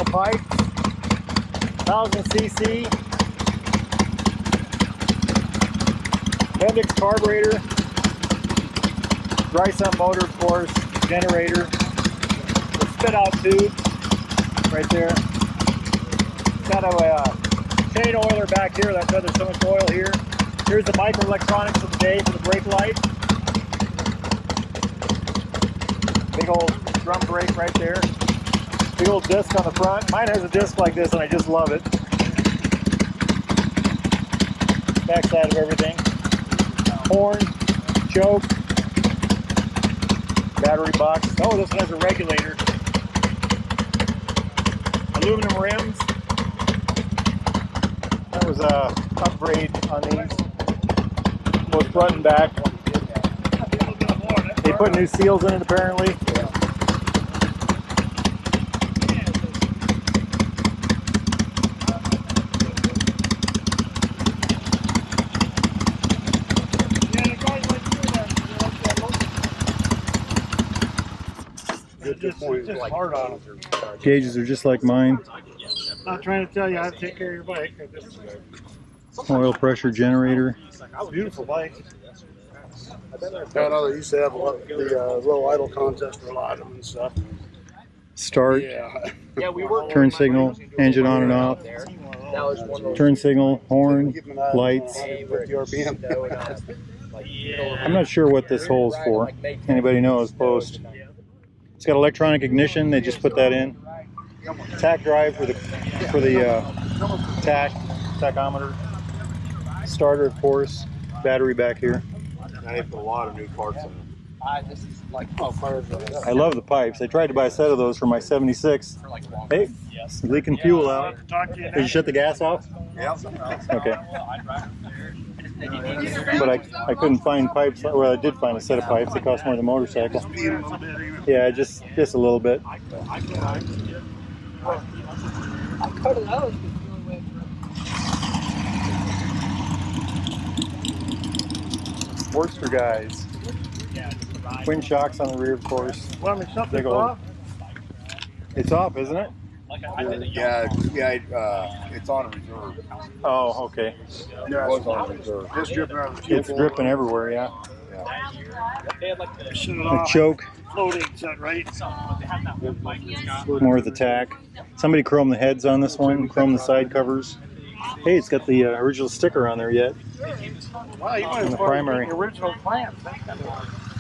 oil pipe, 1000 cc, Bendix carburetor, dry sump motor, of course, generator, the spit out tube right there. Got a chain oiler back here, that's why there's so much oil here. Here's the microelectronics of the day for the brake light. Big old drum brake right there. Big old disc on the front. Mine has a disc like this and I just love it. Back side of everything. Horn, choke, battery box. Oh, this one has a regulator. Aluminum rims. That was a upgrade on these. Both front and back. They put new seals in it apparently. It's just hard on them. Gauges are just like mine. Not trying to tell you how to take care of your bike. Oil pressure generator. Beautiful bike. I know they used to have the low idle contest for a lot of them and stuff. Start. Yeah, we were turn signal, engine on and off. Turn signal, horn, lights. I'm not sure what this hole's for. Anybody knows, post. It's got electronic ignition, they just put that in. Tach drive for the tachometer. Starter, of course. Battery back here. They put a lot of new parts in it. I love the pipes. I tried to buy a set of those for my 76. Hey, leaking fuel out. Did you shut the gas off? Yeah. Okay. But I couldn't find pipes. Well, I did find a set of pipes. They cost more than a motorcycle. Yeah, just a little bit. Sportster guys. Twin shocks on the rear, of course. Well, I mean, something's off. It's off, isn't it? Yeah, it's on reserve. Oh, okay. Yeah, it was on reserve. It's dripping out of the fuel. It's dripping everywhere, yeah. Shut it The off. choke. Floating, is that right? More of the tack. Somebody chromed the heads on this one, chromed the side covers. Hey, it's got the original sticker on there yet. Wow, you might On the as well primary. the original plans.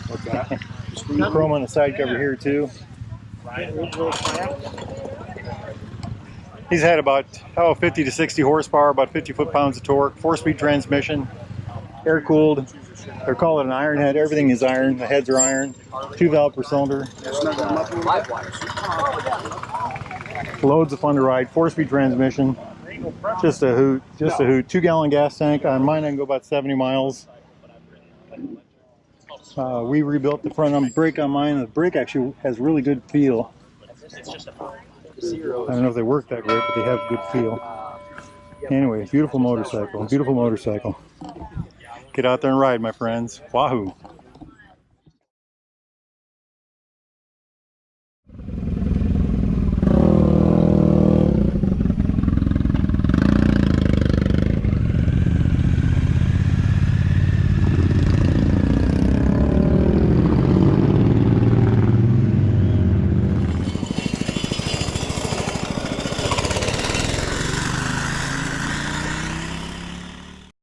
What's that? Chrome on the side cover here too. Original plans. He's had about 50 to 60 horsepower, about 50 foot-pounds of torque, 4-speed transmission, air-cooled. They call it an Ironhead. Everything is iron. The heads are iron. 2 valve per cylinder. Loads of fun to ride. 4-speed transmission. Just a hoot. Just a hoot. 2-gallon gas tank. On mine, I can go about 70 miles. We rebuilt the front brake on mine. The brake actually has really good feel. I don't know if they work that great, but they have good feel. Anyway, beautiful motorcycle. Beautiful motorcycle. Get out there and ride, my friends. Wahoo!